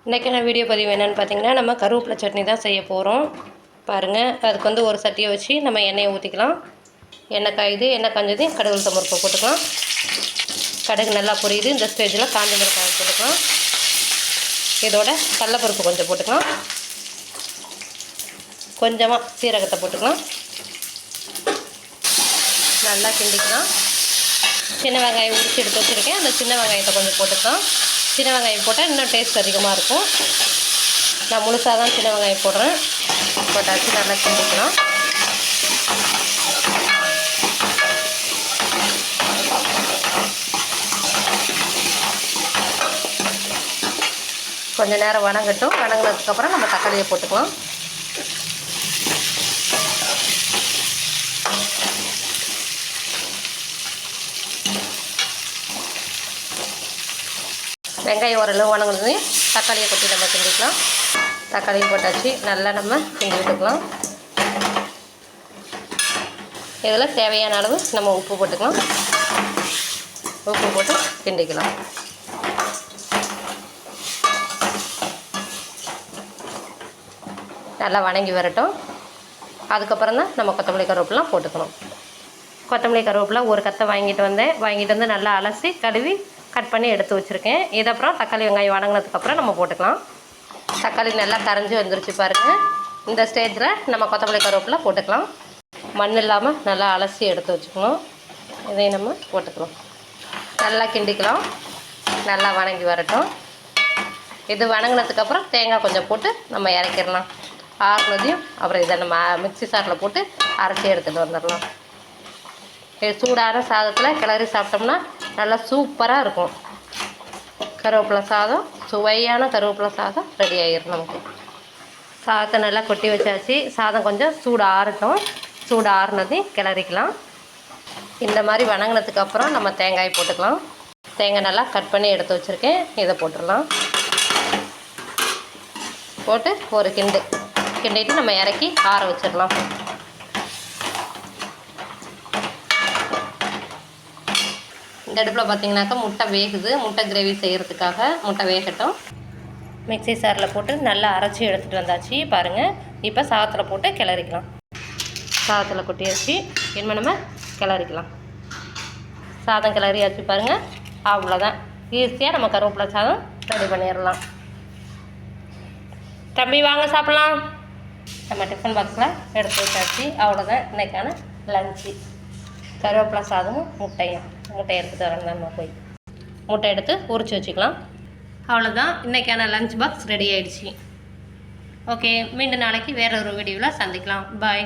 இன்றைக்கான வீடியோ பதிவு என்னென்னு பார்த்தீங்கன்னா, நம்ம கருவேப்பிலை சட்னி தான் செய்ய போகிறோம். பாருங்கள், அதுக்கு வந்து ஒரு சட்டியை வச்சு நம்ம எண்ணெயை ஊற்றிக்கலாம். எண்ணெய் காயுது, எண்ணெய் காஞ்சதையும் கடுகு உளுத்தம் பருப்பு போட்டுக்கலாம். கடுகு நல்லா பொரியுது. இந்த ஸ்டேஜில் காஞ்ச மிளகாய் போட்டுக்கலாம். இதோட கடலைப்பருப்பு கொஞ்சம் போட்டுக்கலாம். கொஞ்சமாக சீரகத்தை போட்டுக்கலாம். நல்லா கிண்டிக்கலாம். சின்ன வெங்காயம் உரிச்சு எடுத்து வச்சுருக்கேன். அந்த சின்ன வெங்காயத்தை கொஞ்சம் போட்டுக்கலாம். சின்ன வெங்காயம் போட்டால் இன்னும் டேஸ்ட் அதிகமாக இருக்கும். நான் முழுசாக தான் சின்ன வெங்காயம் போடுறேன். போட்டாச்சு, நல்லா கிண்டிக்கலாம். கொஞ்சம் நேரம் வணங்கட்டும். வணங்கினதுக்கப்புறம் நம்ம தக்காளியை போட்டுக்கலாம். வெங்காயம் ஓரளவு வணங்கினதையும் தக்காளியை கொட்டி நம்ம கிண்டிக்கலாம். தக்காளியும் போட்டாச்சு, நல்லா நம்ம கிண்டி விட்டுக்கலாம். இதில் தேவையான அளவு நம்ம உப்பு போட்டுக்கலாம். உப்பு போட்டு கிண்டிக்கலாம். நல்லா வணங்கி வரட்டும். அதுக்கப்புறம் தான் நம்ம கொத்தமல்லி கருவேப்பிலாம் போட்டுக்கணும். கொத்தமல்லி கருவேப்பிலை ஒரு கத்தை வாங்கிட்டு வந்து நல்லா அலசி கழுவி கட் பண்ணி எடுத்து வச்சுருக்கேன். இது அப்புறம் தக்காளி வெங்காயம் வணங்கினதுக்கப்புறம் நம்ம போட்டுக்கலாம். தக்காளி நல்லா கரைஞ்சி வந்துருச்சு பாருங்கள். இந்த ஸ்டேஜில் நம்ம கொத்தமல்லி கருவேப்பிலை போட்டுக்கலாம். மண் இல்லாமல் நல்லா அலசி எடுத்து வச்சுக்கணும். இதையும் நம்ம போட்டுக்கலாம். நல்லா கிண்டிக்கலாம். நல்லா வணங்கி வரட்டும். இது வணங்கினதுக்கப்புறம் தேங்காய் கொஞ்சம் போட்டு நம்ம இறக்கிடலாம். ஆறுனதையும் அப்புறம் இதை நம்ம மிக்ஸி சாரில் போட்டு அரைச்சி எடுத்துகிட்டு வந்துடலாம். இது சூடான சாதத்தில் கிளறி சாப்பிட்டோம்னா நல்லா சூப்பராக இருக்கும். கருவேப்பிலை சாதம், சுவையான கருவேப்பிலை சாதம் ரெடி ஆகிடும். நமக்கு சாதத்தை நல்லா கொட்டி வச்சாச்சு. சாதம் கொஞ்சம் சூடு ஆறட்டும். சூடு ஆறுனதையும் கிளறிக்கலாம். இந்த மாதிரி வணங்கினதுக்கப்புறம் நம்ம தேங்காய் போட்டுக்கலாம். தேங்காய் நல்லா கட் பண்ணி எடுத்து வச்சுருக்கேன். இதை போட்டுடலாம். போட்டு ஒரு கிண்டிட்டு நம்ம இறக்கி ஆற வச்சிடலாம். இந்த அடுப்பில் பார்த்திங்கனாக்கா முட்டை வேகுது. முட்டை கிரேவி செய்கிறதுக்காக முட்டை வேகட்டும். மிக்ஸி சாரில் போட்டு நல்லா அரைச்சி எடுத்துகிட்டு வந்தாச்சு பாருங்கள். இப்போ சாதத்தில் போட்டு கிளறிக்கலாம். சாதத்தில் கொட்டி வச்சு என்ன நம்ம கிளறிக்கலாம். சாதம் கிளறியாச்சு பாருங்கள். அவ்வளோதான், ஈஸியாக நம்ம கருவேப்பிலை சாதம் ரெடி பண்ணிடலாம். தம்பி வாங்க சாப்பிட்லாம். நம்ம டிஃபன் பாக்ஸில் எடுத்து வச்சாச்சு. அவ்வளோதான் இன்றைக்கான லஞ்சு. கருவேப்பிலை சாதமும் முட்டை எடுத்துகிட்டு வரேன். நம்ம போய் முட்டை எடுத்து உரிச்சு வச்சுக்கலாம். அவ்வளோதான், இன்றைக்கான லஞ்ச் பாக்ஸ் ரெடி ஆகிடுச்சு. ஓகே, மீண்டும் நாளைக்கு வேறு ஒரு வீடியோவில் சந்திக்கலாம். பாய்.